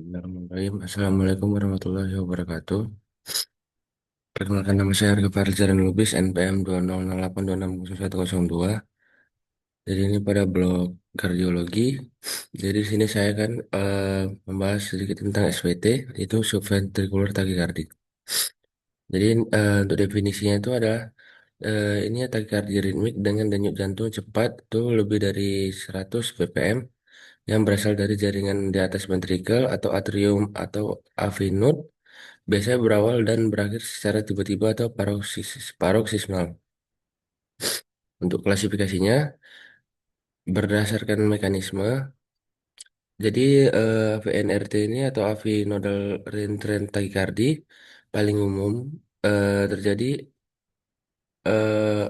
Bismillahirrahmanirrahim. Assalamualaikum warahmatullahi wabarakatuh. Perkenalkan nama saya Arga Farizal Lubis, NPM 200826102. Jadi ini pada blog kardiologi. Jadi di sini saya akan membahas sedikit tentang SVT, itu subventricular tachycardia. Jadi untuk definisinya itu adalah ini ya takikardia ritmik dengan denyut jantung cepat itu lebih dari 100 ppm yang berasal dari jaringan di atas ventrikel atau atrium atau AV node. Biasanya berawal dan berakhir secara tiba-tiba atau paroksismal. Untuk klasifikasinya, berdasarkan mekanisme, jadi VNRT ini atau AV nodal recurrent tachycardia paling umum terjadi eh,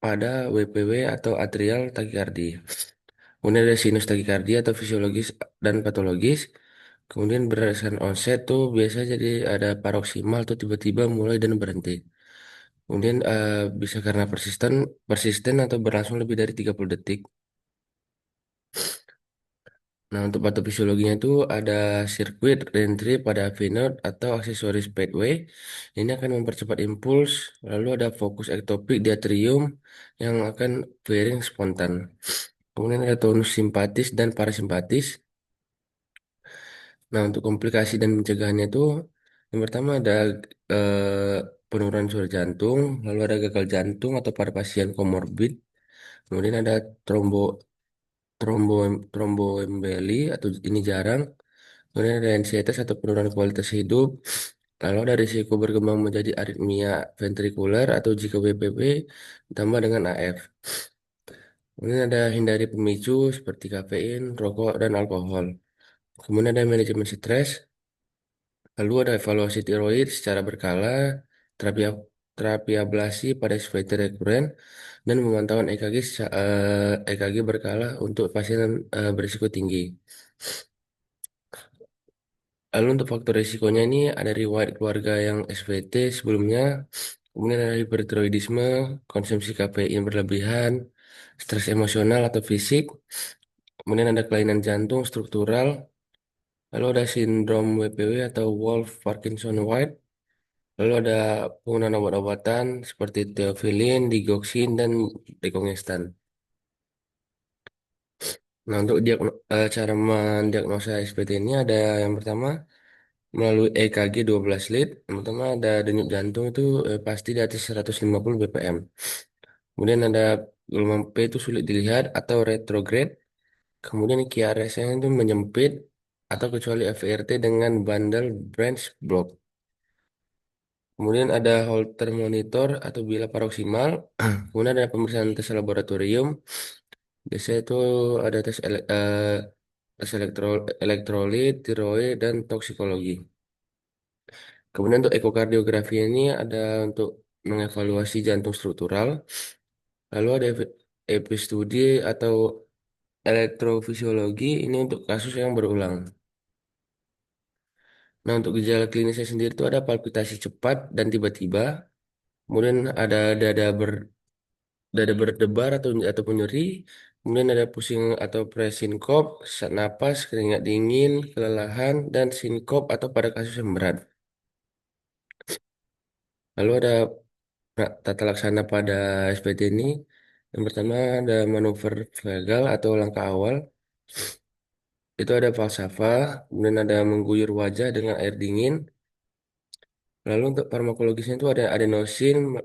pada WPW atau atrial tachycardia. Kemudian ada sinus tachycardia atau fisiologis dan patologis. Kemudian berdasarkan onset tuh biasanya jadi ada paroksimal tuh tiba-tiba mulai dan berhenti. Kemudian bisa karena persisten, persisten atau berlangsung lebih dari 30 detik. Nah, untuk patofisiologinya itu ada sirkuit reentry pada venode atau aksesoris pathway. Ini akan mempercepat impuls. Lalu ada fokus ektopik di atrium yang akan firing spontan. Kemudian ada tonus simpatis dan parasimpatis. Nah, untuk komplikasi dan pencegahannya itu yang pertama ada penurunan suara jantung, lalu ada gagal jantung atau pada pasien komorbid. Kemudian ada trombo trombo tromboemboli atau ini jarang. Kemudian ada ansietas atau penurunan kualitas hidup. Lalu ada risiko berkembang menjadi aritmia ventrikuler atau jika BPP ditambah dengan AF. Kemudian ada hindari pemicu seperti kafein, rokok, dan alkohol. Kemudian ada manajemen stres. Lalu ada evaluasi tiroid secara berkala, terapi terapi ablasi pada SVT rekuren, dan pemantauan EKG berkala untuk pasien berisiko tinggi. Lalu untuk faktor risikonya ini ada riwayat keluarga yang SVT sebelumnya, kemudian ada hipertiroidisme, konsumsi kafein berlebihan, stres emosional atau fisik, kemudian ada kelainan jantung struktural, lalu ada sindrom WPW atau Wolff Parkinson White, lalu ada penggunaan obat-obatan seperti theophylline, digoxin, dan dekongestan. Nah, untuk cara mendiagnosa SPT ini ada yang pertama melalui EKG 12 lead. Yang pertama ada denyut jantung itu pasti di atas 150 bpm. Kemudian ada gelombang P itu sulit dilihat atau retrograde. Kemudian QRS-nya itu menyempit atau kecuali FRT dengan bandel branch block. Kemudian ada Holter monitor atau bila paroksimal. Kemudian ada pemeriksaan tes laboratorium. Biasanya itu ada tes elektrolit, tiroid, dan toksikologi. Kemudian untuk ekokardiografi ini ada untuk mengevaluasi jantung struktural. Lalu ada epistudi atau elektrofisiologi ini untuk kasus yang berulang. Nah, untuk gejala klinisnya sendiri itu ada palpitasi cepat dan tiba-tiba. Kemudian ada dada berdebar ataupun nyeri. Kemudian ada pusing atau presinkop, sesak napas, keringat dingin, kelelahan, dan sinkop atau pada kasus yang berat. Lalu ada tata laksana pada SPT ini. Yang pertama ada manuver vagal atau langkah awal. Itu ada falsafah, kemudian ada mengguyur wajah dengan air dingin. Lalu untuk farmakologisnya itu ada adenosin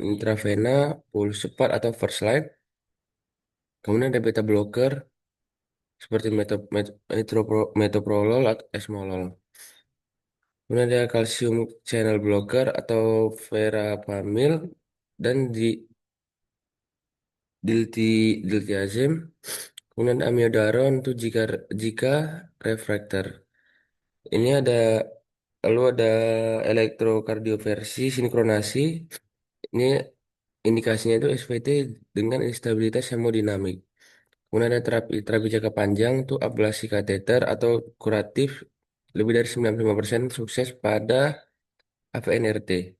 intravena, pulus cepat atau first line. Kemudian ada beta blocker seperti metoprolol atau esmolol. Kemudian ada kalsium channel blocker atau verapamil dan dilti diltiazem. Kemudian amiodaron itu jika refraktor. Ini lalu ada elektrokardioversi sinkronasi. Ini indikasinya itu SVT dengan instabilitas hemodinamik. Kemudian ada terapi jangka panjang itu ablasi kateter atau kuratif lebih dari 95% sukses pada AVNRT.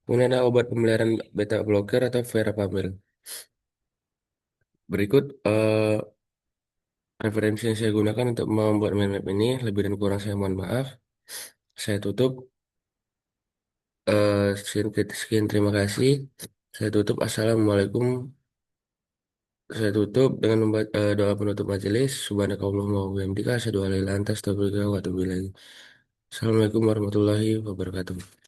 Kemudian ada obat pemeliharaan beta blocker atau verapamil. Berikut Referensi yang saya gunakan untuk membuat mind map ini lebih dan kurang saya mohon maaf. Saya tutup. Sekian terima kasih. Saya tutup. Assalamualaikum. Saya tutup dengan doa penutup majelis. Subhanakallahumma wa bihamdika asyhadu an la ilaha illa anta astaghfiruka wa atubu ilaik. Assalamualaikum warahmatullahi wabarakatuh.